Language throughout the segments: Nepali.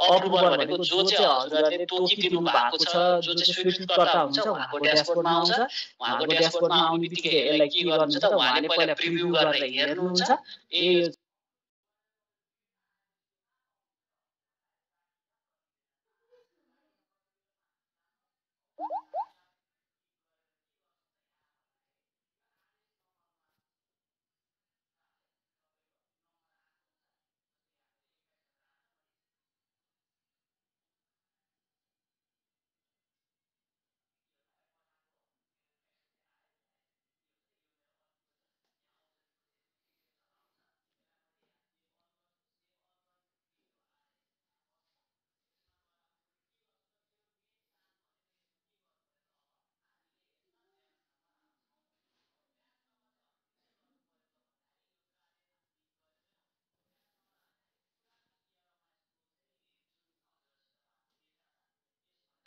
अप्रुभर भनेको जो चाहिँ हजुरहरूले तोकिदिनु भएको छ, जो चाहिँ स्वीकृतकर्ता हुनुहुन्छ उहाँको ड्यासबोर्डमा आउँछ। उहाँको ड्यासबोर्डमा आउने बित्तिकै यसलाई के गर्नुहुन्छ त उहाँले पहिला प्रिभ्यू गरेर हेर्नुहुन्छ।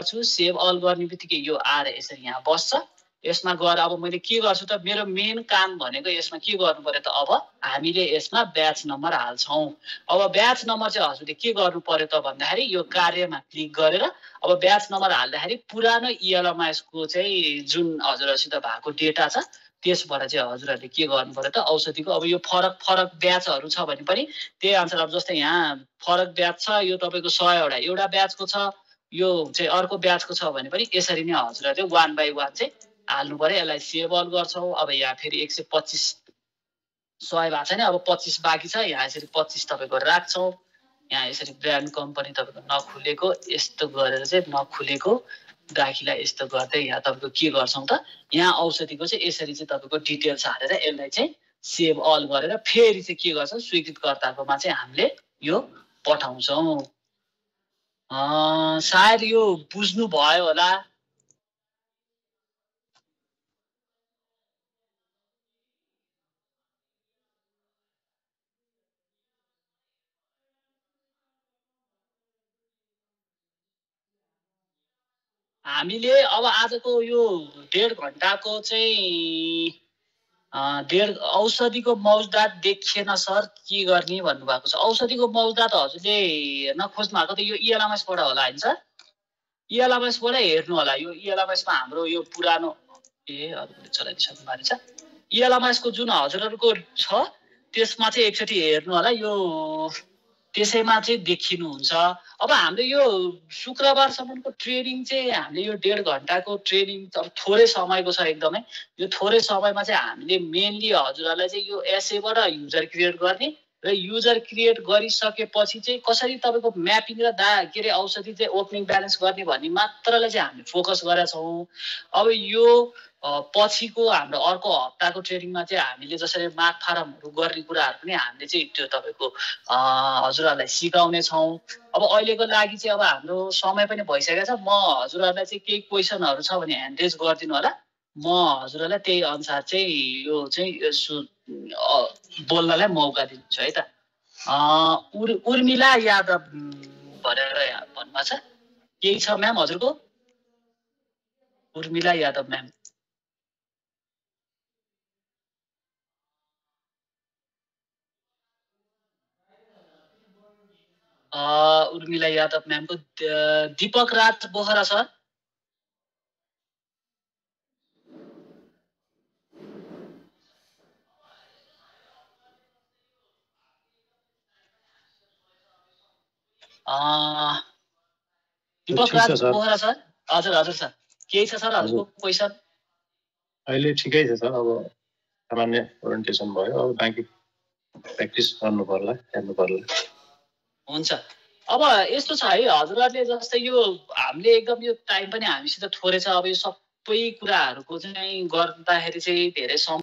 सेभ अल गर्ने बित्तिकै यो आएर यसरी यहाँ बस्छ। यसमा गएर अब मैले के गर्छु त, मेरो मेन काम भनेको यसमा के गर्नु पर्यो त, अब हामीले यसमा ब्याच नम्बर हाल्छौँ। अब ब्याच नम्बर चाहिँ हजुरले के गर्नु पर्यो त भन्दाखेरि यो कार्यमा क्लिक गरेर अब ब्याच नम्बर हाल्दाखेरि पुरानो इएलएमआइएसको चाहिँ जुन हजुरहरूसित भएको डेटा छ त्यसबाट चाहिँ हजुरहरूले के गर्नु पर्यो त, औषधिको अब यो फरक फरक ब्याचहरू छ भने पनि त्यही अनुसार अब जस्तै यहाँ फरक ब्याच छ, यो तपाईँको 100 एउटा ब्याचको छ, यो चाहिँ अर्को ब्याचको छ भने पनि यसरी नै हजुरहरूले 1 बाई 1 चाहिँ हाल्नु पर्यो। यसलाई सेभ अल गर्छौँ। अब यहाँ फेरि 125 100 भएको छैन, अब 25 बाँकी छ। यहाँ यसरी 25 तपाईँको राख्छौँ। यहाँ यसरी ब्रान्ड कम्पनी तपाईँको नखुलेको यस्तो गरेर चाहिँ नखुलेको गाखीलाई यस्तो गर्दै यहाँ तपाईँको के गर्छौँ त, यहाँ औषधिको चाहिँ यसरी चाहिँ तपाईँको डिटेल्स हालेर यसलाई चाहिँ सेभ अल गरेर फेरि चाहिँ के गर्छौँ, स्वीकृतकर्ताकोमा चाहिँ हामीले यो पठाउँछौँ। सायद यो बुझ्नु भयो होला। हामीले अब आजको यो 1.5 घण्टाको चाहिँ औषधिको मौजदात देखिएन सर के गर्ने भन्नुभएको छ। औषधिको मौजदात हजुरले नखोज्नु भएको त यो इएलएमएसबाट होला होइन सर, इएलएमएसबाट हेर्नु होला। यो इएलएमएसमा हाम्रो यो पुरानो अरूले चलाइदिइसक्नु भएको छ। इएलएमएसको जुन हजुरहरूको छ त्यसमा चाहिँ एकचोटि हेर्नु होला, यो त्यसैमा चाहिँ देखिनुहुन्छ। अब हाम्रो यो शुक्रबारसम्मको ट्रेनिङ चाहिँ हामीले यो 1.5 घण्टाको ट्रेनिङ अब थोरै समयको छ एकदमै। यो थोरै समयमा चाहिँ हामीले मेनली हजुरहरूलाई चाहिँ यो एसएबाट युजर क्रिएट गर्ने र युजर क्रिएट गरिसकेपछि चाहिँ कसरी तपाईँको म्यापिङ र के अरे औषधि चाहिँ ओपनिङ ब्यालेन्स गर्ने भन्ने मात्रलाई चाहिँ हामीले फोकस गरेका छौँ। अब यो पछिको हाम्रो अर्को हप्ताको ट्रेनिङमा चाहिँ हामीले जसरी माग फारमहरू गर्ने कुराहरू पनि हामीले चाहिँ त्यो तपाईँको हजुरहरूलाई सिकाउने छौँ। अब अहिलेको लागि चाहिँ अब हाम्रो समय पनि भइसकेको छ। म हजुरहरूलाई चाहिँ केही क्वेसनहरू छ भने ह्यान्ड रेज गरिदिनु होला, म हजुरहरूलाई त्यही अनुसार चाहिँ यो चाहिँ बोल्नलाई मौका दिन्छु है त। उर्मिला यादव भनेर भन्नुभएको छ, केही छ म्याम हजुरको? उर्मिला यादव म्याम। उर्मिला यादव म्यामको दीपक राज बोहरा सर। दीपक राज बोहरा सर। हजुर हजुर सर, केही छ सर हजुरको क्वेसन? अहिले ठिकै छ सर, अब सामान्य ओरिएन्टेसन भयो, अब बाँकी प्र्याक्टिस गर्नु पर्ला, हेर्नु पर्ला। हुन्छ। अब यस्तो छ है हजुरहरूले, जस्तै यो हामीले एकदम यो टाइम पनि हामीसित थोरै छ। अब यो सबै कुराहरूको चाहिँ गर्दाखेरि चाहिँ धेरै समय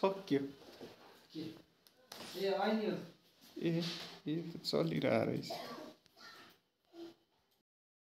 सक्यो ए त चलिरहेको रहेछ